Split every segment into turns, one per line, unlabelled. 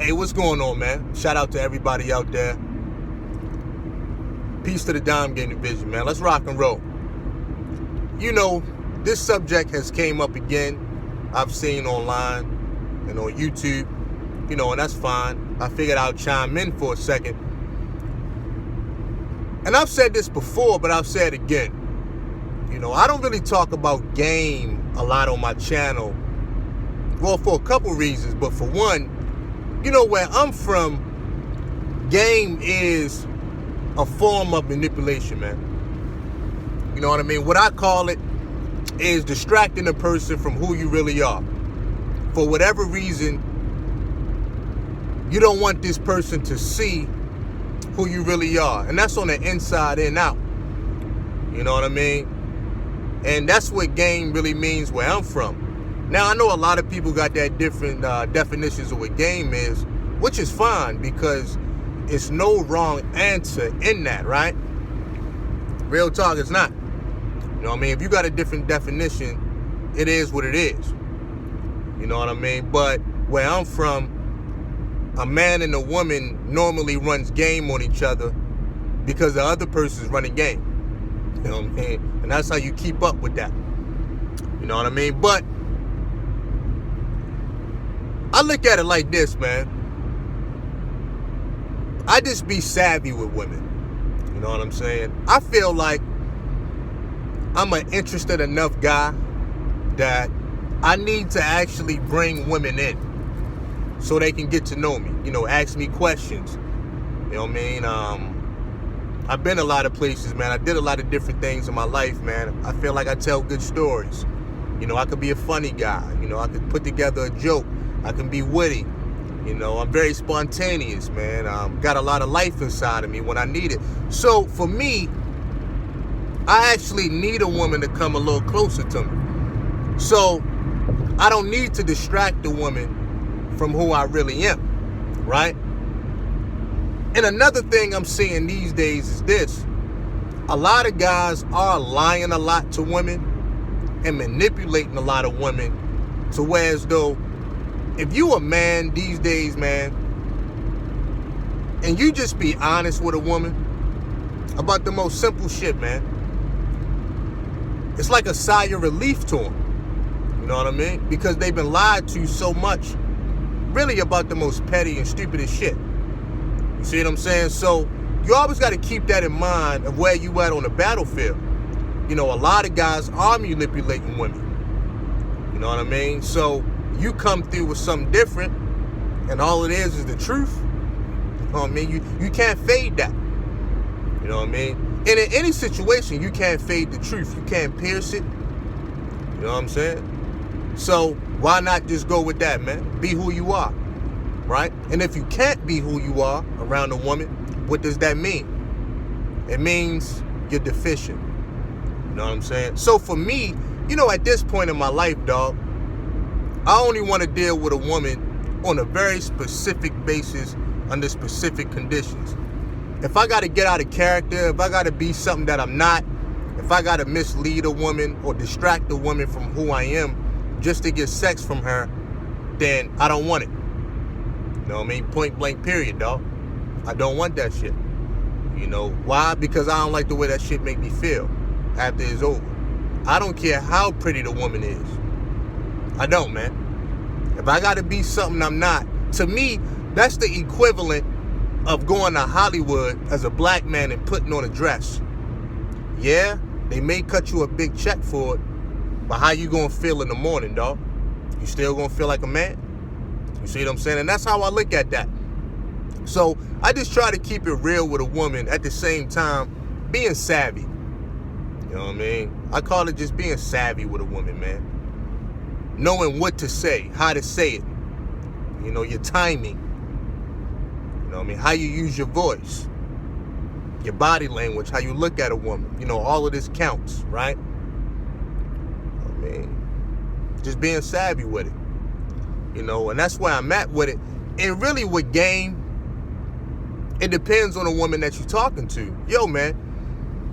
Hey, what's going on, man? Shout out to everybody out there. Peace to the Dime Game Division, man. Let's rock and roll. You know, this subject has came up again. I've seen online and on YouTube, you know, and that's fine. I figured I'll chime in for a second. And I've said this before, but I'll say it again. You know, I don't really talk about game a lot on my channel. Well, for a couple reasons, but for one, you know, where I'm from, game is a form of manipulation, man. You know what I mean? What I call it is distracting a person from who you really are. For whatever reason, you don't want this person to see who you really are. And that's on the inside and out. You know what I mean? And that's what game really means where I'm from. Now, I know a lot of people got that different definitions of what game is, which is fine because it's no wrong answer in that, right? Real talk, it's not. You know what I mean? If you got a different definition, it is what it is. You know what I mean? But where I'm from, a man and a woman normally runs game on each other because the other person's running game. You know what I mean? And that's how you keep up with that. You know what I mean? But I look at it like this, man. I just be savvy with women. You know what I'm saying? I feel like I'm an interested enough guy that I need to actually bring women in so they can get to know me. You know, ask me questions. You know what I mean? I've been a lot of places, man. I did a lot of different things in my life, man. I feel like I tell good stories. You know, I could be a funny guy. You know, I could put together a joke. I can be witty. You know, I'm very spontaneous, man. Got a lot of life inside of me when I need it. So for me, I actually need a woman to come a little closer to me. So I don't need to distract the woman from who I really am, right? And another thing I'm seeing these days is this. A lot of guys are lying a lot to women and manipulating a lot of women to where as though if you a man these days, man, and you just be honest with a woman about the most simple shit, man, it's like a sigh of relief to them. You know what I mean? Because they've been lied to so much, really about the most petty and stupidest shit. You see what I'm saying? So you always got to keep that in mind of where you at on the battlefield. You know, a lot of guys are manipulating women. You know what I mean? So you come through with something different, and all it is the truth. You know what I mean? You can't fade that. You know what I mean? And in any situation, you can't fade the truth. You can't pierce it. You know what I'm saying? So why not just go with that, man? Be who you are, right? And if you can't be who you are around a woman, what does that mean? It means you're deficient. You know what I'm saying? So for me, you know, at this point in my life, dog, I only want to deal with a woman on a very specific basis under specific conditions. If I got to get out of character, if I got to be something that I'm not, if I got to mislead a woman or distract a woman from who I am just to get sex from her, then I don't want it. You know what I mean? Point blank period, dog. I don't want that shit. You know, why? Because I don't like the way that shit make me feel after it's over. I don't care how pretty the woman is. I don't, man. If I got to be something I'm not, to me, that's the equivalent of going to Hollywood as a black man and putting on a dress. Yeah, they may cut you a big check for it, but how you gonna feel in the morning, dog? You still gonna feel like a man? You see what I'm saying? And that's how I look at that. So I just try to keep it real with a woman, at the same time being savvy. You know what I mean? I call it just being savvy with a woman, man. Knowing what to say, how to say it. You know, your timing. You know what I mean? How you use your voice. Your body language, how you look at a woman. You know, all of this counts, right? I mean, just being savvy with it. You know, and that's where I'm at with it. And really with game, it depends on the woman that you're talking to. Yo, man,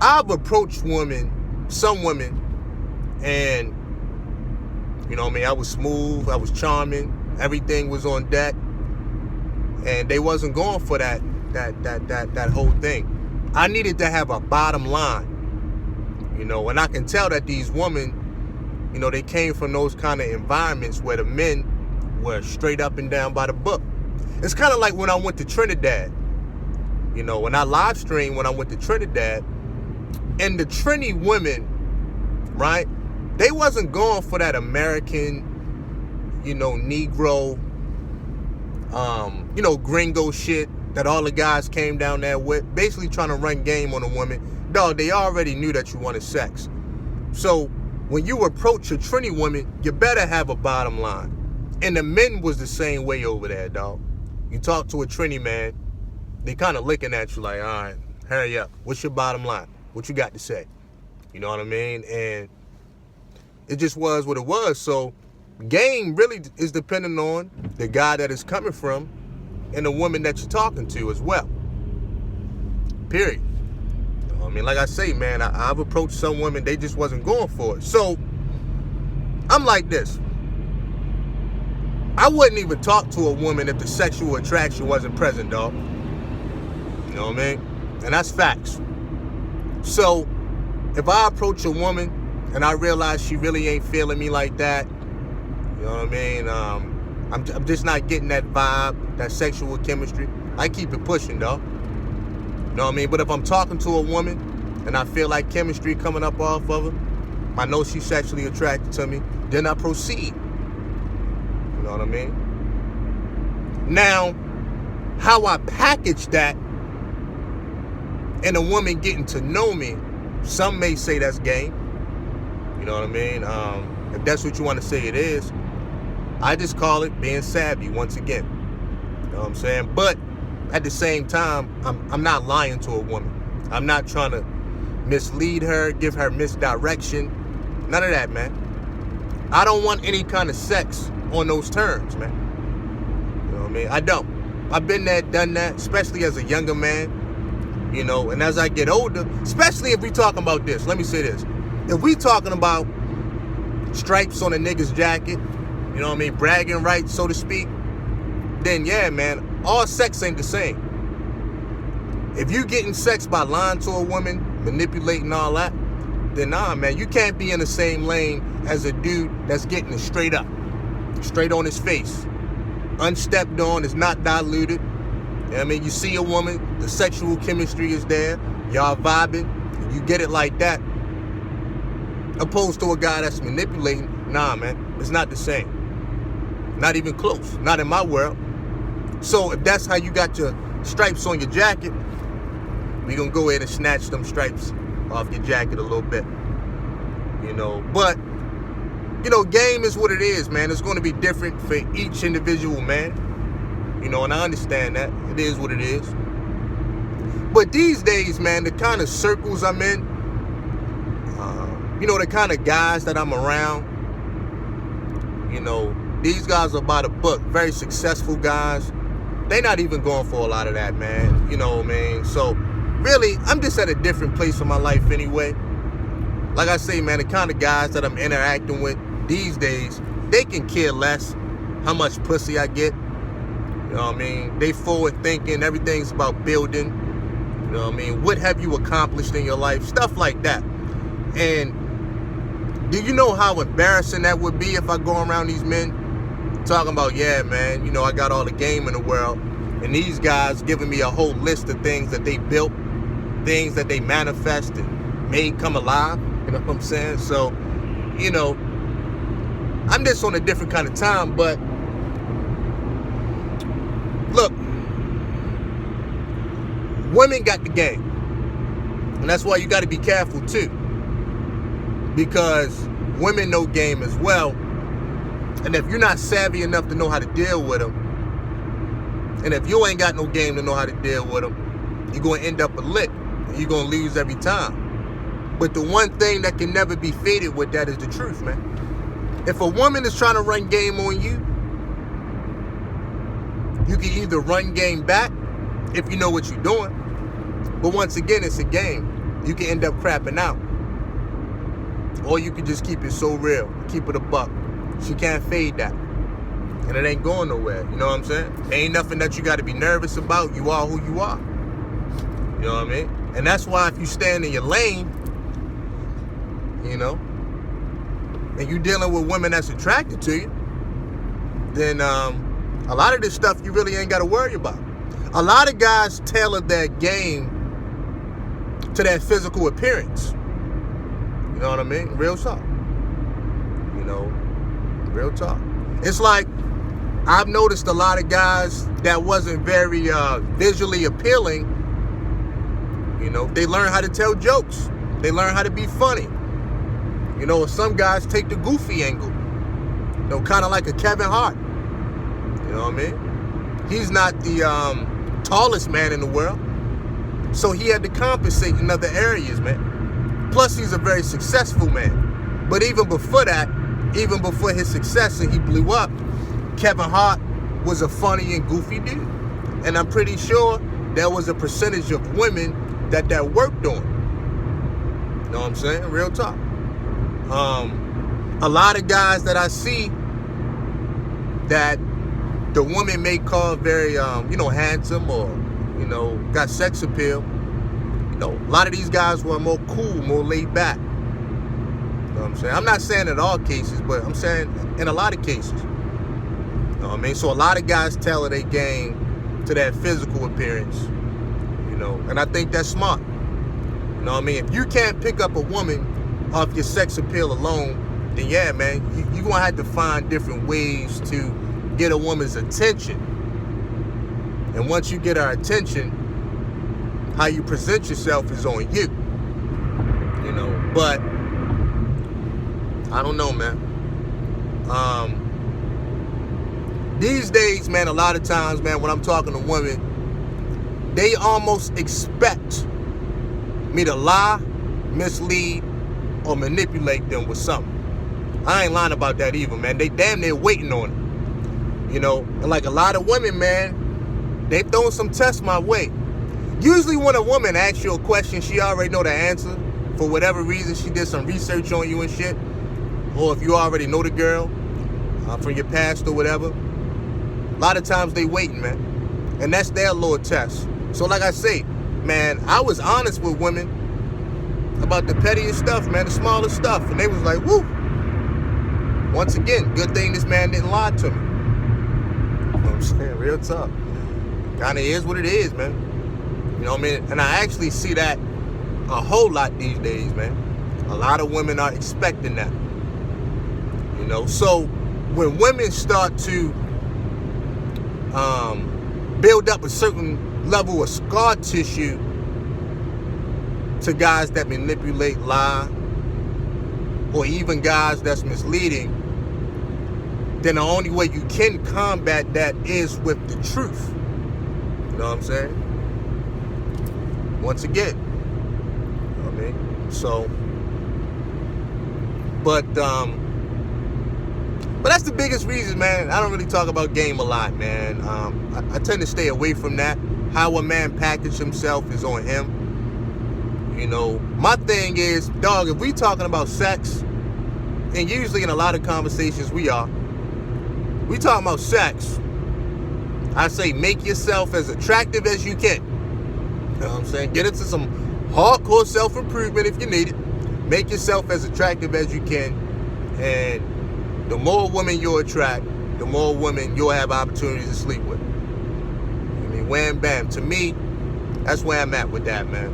I've approached some women, and you know what I mean, I was smooth, I was charming, everything was on deck. And they wasn't going for that whole thing. I needed to have a bottom line, and I can tell that these women, they came from those kind of environments where the men were straight up and down by the book. It's kind of like when I went to Trinidad, when I live streamed when I went to Trinidad, and the Trini women, right, they wasn't going for that American, Negro, gringo shit that all the guys came down there with, basically trying to run game on a woman. Dog, they already knew that you wanted sex. So when you approach a Trini woman, you better have a bottom line. And the men was the same way over there, dog. You talk to a Trini man, they kind of looking at you like, all right, hurry up. What's your bottom line? What you got to say? You know what I mean? And it just was what it was. So game really is dependent on the guy that is coming from and the woman that you're talking to as well. Period. Like I say, man, I've approached some women, they just wasn't going for it. So I'm like this. I wouldn't even talk to a woman if the sexual attraction wasn't present, dog. You know what I mean? And that's facts. So if I approach a woman and I realize she really ain't feeling me like that, you know what I mean? I'm just not getting that vibe, that sexual chemistry. I keep it pushing, dog. You know what I mean? But if I'm talking to a woman and I feel like chemistry coming up off of her, I know she's sexually attracted to me, then I proceed. You know what I mean? Now, how I package that and a woman getting to know me, some may say that's game. You know what I mean? If that's what you want to say it is, I just call it being savvy once again. You know what I'm saying? But at the same time, I'm not lying to a woman. I'm not trying to mislead her, give her misdirection. None of that, man. I don't want any kind of sex on those terms, man. You know what I mean? I don't. I've been there, done that, especially as a younger man. And as I get older, especially if we talking about this, let me say this. If we talking about stripes on a nigga's jacket, you know what I mean, bragging rights, so to speak, then yeah, man, all sex ain't the same. If you getting sex by lying to a woman, manipulating all that, then nah, man, you can't be in the same lane as a dude that's getting it straight up, straight on his face, unstepped on, is not diluted. You know what I mean? You see a woman, the sexual chemistry is there, y'all vibing, you get it like that. Opposed to a guy that's manipulating, nah, man, it's not the same. Not even close, not in my world. So if that's how you got your stripes on your jacket, we gonna go ahead and snatch them stripes off your jacket a little bit. But, game is what it is, man. It's gonna be different for each individual man. And I understand that. It is what it is. But these days, man, the kind of circles I'm in, the kind of guys that I'm around, these guys are by the book, very successful guys. They not even going for a lot of that, man. You know what I mean? So, really, I'm just at a different place in my life anyway. Like I say, man, the kind of guys that I'm interacting with these days, they can care less how much pussy I get. You know what I mean? They forward thinking, everything's about building. You know what I mean? What have you accomplished in your life? Stuff like that. And do you know how embarrassing that would be if I go around these men talking about, yeah, man, I got all the game in the world, and these guys giving me a whole list of things that they built, things that they manifested, made come alive. You know what I'm saying? So, I'm just on a different kind of time, but look, women got the game. And that's why you got to be careful too. Because women know game as well. And if you're not savvy enough to know how to deal with them, and if you ain't got no game to know how to deal with them, you're going to end up a lick. And you're going to lose every time. But the one thing that can never be faded with that is the truth, man. If a woman is trying to run game on you, you can either run game back if you know what you're doing. But once again, it's a game. You can end up crapping out. Or you can just keep it so real. Keep it a buck. She can't fade that. And it ain't going nowhere. You know what I'm saying? Ain't nothing that you got to be nervous about. You are who you are. You know what I mean? And that's why if you stand in your lane, you know, and you dealing with women that's attracted to you, then a lot of this stuff you really ain't got to worry about. A lot of guys tailor their game to their physical appearance. You know what I mean? Real talk. You know, real talk. It's like I've noticed a lot of guys that wasn't very visually appealing. You know, they learn how to tell jokes. They learn how to be funny. You know, some guys take the goofy angle. You know, kind of like a Kevin Hart. You know what I mean? He's not the tallest man in the world. So he had to compensate in other areas, man. Plus, he's a very successful man. But even before that, even before his success and he blew up, Kevin Hart was a funny and goofy dude. And I'm pretty sure there was a percentage of women that worked on. You know what I'm saying? Real talk. A lot of guys that I see that the woman may call very, handsome or, got sex appeal. You know, a lot of these guys were more cool, more laid back. You know what I'm saying? I'm not saying in all cases, but I'm saying in a lot of cases. You know what I mean? So a lot of guys tailor their game to that physical appearance. You know, and I think that's smart. You know what I mean? If you can't pick up a woman off your sex appeal alone, then yeah, man, you're going to have to find different ways to get a woman's attention. And once you get her attention, how you present yourself is on you. You know, but I don't know, man. These days, man, a lot of times, man, when I'm talking to women, they almost expect me to lie, mislead, or manipulate them with something. I ain't lying about that either, man. They damn near waiting on it. You know, and like a lot of women, man, they throwing some tests my way. Usually when a woman asks you a question, she already know the answer. For whatever reason, she did some research on you and shit. Or if you already know the girl from your past or whatever. A lot of times they waiting, man. And that's their little test. So like I say, man, I was honest with women about the pettiest stuff, man, the smallest stuff. And they was like, woo. Once again, good thing this man didn't lie to me. You know what I'm saying? Real talk. Kind of is what it is, man. You know what I mean? And I actually see that a whole lot these days, man. A lot of women are expecting that. You know, so when women start to build up a certain level of scar tissue to guys that manipulate, lie, or even guys that's misleading, then the only way you can combat that is with the truth. You know what I'm saying? Once again. You know what I mean? So, but that's the biggest reason, man. I don't really talk about game a lot, man. I tend to stay away from that. How a man package himself is on him. You know, my thing is, dog, if we talking about sex, and usually in a lot of conversations we talking about sex, I say make yourself as attractive as you can. You know what I'm saying? Get into some hardcore self-improvement if you need it. Make yourself as attractive as you can. And the more women you attract, the more women you'll have opportunities to sleep with. I mean, wham, bam. To me, that's where I'm at with that, man.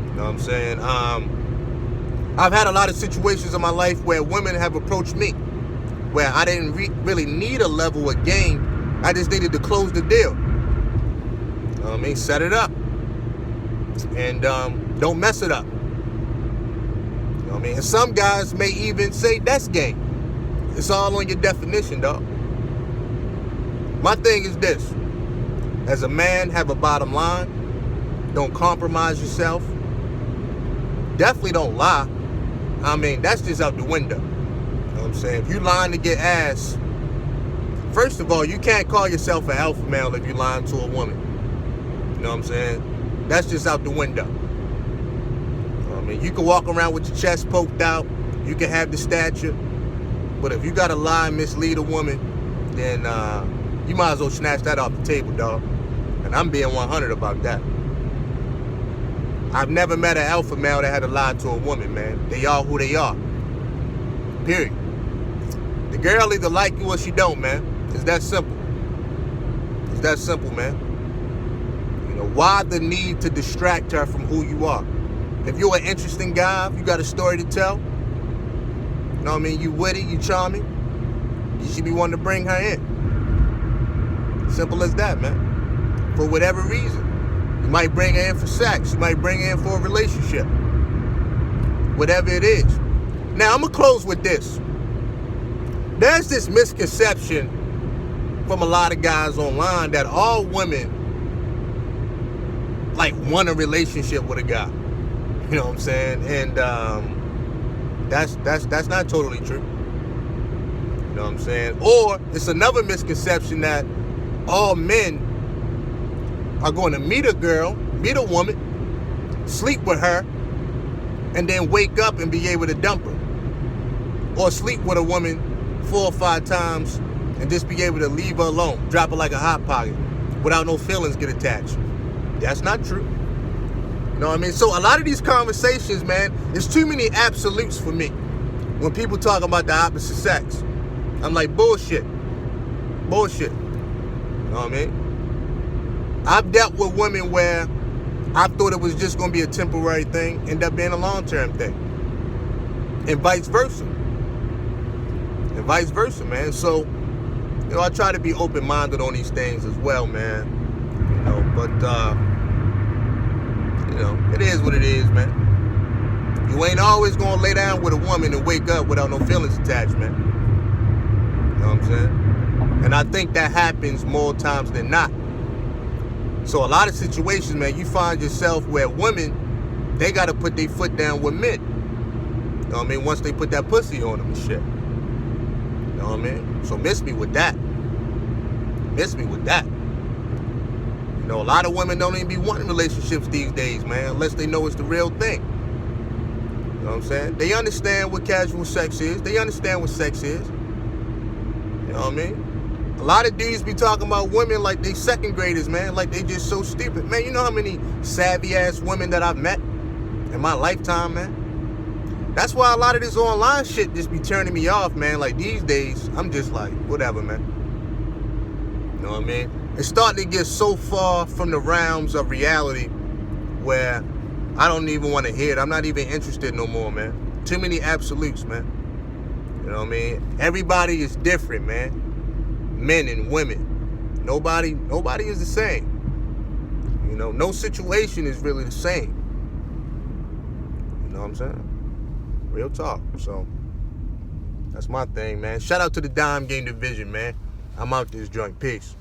You know what I'm saying? I've had a lot of situations in my life where women have approached me where I didn't really need a level of game. I just needed to close the deal. You know what I mean? Set it up. And don't mess it up. You know what I mean? And some guys may even say that's game. It's all on your definition, dog. My thing is this. As a man, have a bottom line. Don't compromise yourself. Definitely don't lie. I mean, that's just out the window. You know what I'm saying? If you lying to get ass, first of all, you can't call yourself an alpha male if you're lying to a woman. You know what I'm saying? That's just out the window. You know what I mean? You can walk around with your chest poked out. You can have the stature. But if you got to lie and mislead a woman, then you might as well snatch that off the table, dog. And I'm being 100 about that. I've never met an alpha male that had to lie to a woman, man. They are who they are. Period. The girl either like you or she don't, man. It's that simple. It's that simple, man. You know, why the need to distract her from who you are? If you're an interesting guy, if you got a story to tell, you know what I mean, you witty, you charming, you should be wanting to bring her in. Simple as that, man. For whatever reason. You might bring her in for sex. You might bring her in for a relationship. Whatever it is. Now, I'm going to close with this. There's this misconception from a lot of guys online that all women like want a relationship with a guy. You know what I'm saying? And that's not totally true. You know what I'm saying? Or it's another misconception that all men are going to meet a girl, meet a woman, sleep with her, and then wake up and be able to dump her. Or sleep with a woman 4 or 5 times and just be able to leave her alone, drop her like a hot pocket without no feelings get attached. That's not true. You know what I mean? So a lot of these conversations, man, there's too many absolutes for me. When people talk about the opposite sex, I'm like, bullshit. Bullshit. You know what I mean? I've dealt with women where I thought it was just going to be a temporary thing, end up being a long-term thing. And vice versa. And vice versa, man. So, you know, I try to be open-minded on these things as well, man. You know, but, you know, it is what it is, man. You ain't always going to lay down with a woman and wake up without no feelings attached, man. You know what I'm saying? And I think that happens more times than not. So a lot of situations, man, you find yourself where women, they got to put their foot down with men. You know what I mean? Once they put that pussy on them and shit. You know what I mean? So miss me with that. Miss me with that. You know, a lot of women don't even be wanting relationships these days, man, unless they know it's the real thing. You know what I'm saying? They understand what casual sex is. They understand what sex is. You know what I mean? A lot of dudes be talking about women like they second graders, man. Like they just so stupid. Man, you know how many savvy-ass women that I've met in my lifetime, man? That's why a lot of this online shit just be turning me off, man. Like these days, I'm just like, whatever, man. You know what I mean? It's starting to get so far from the realms of reality where I don't even want to hear it. I'm not even interested no more, man. Too many absolutes, man. You know what I mean? Everybody is different, man. Men and women. Nobody is the same. You know, no situation is really the same. You know what I'm saying? Real talk. So, that's my thing, man. Shout out to the Dime Game Division, man. I'm out this joint. Peace.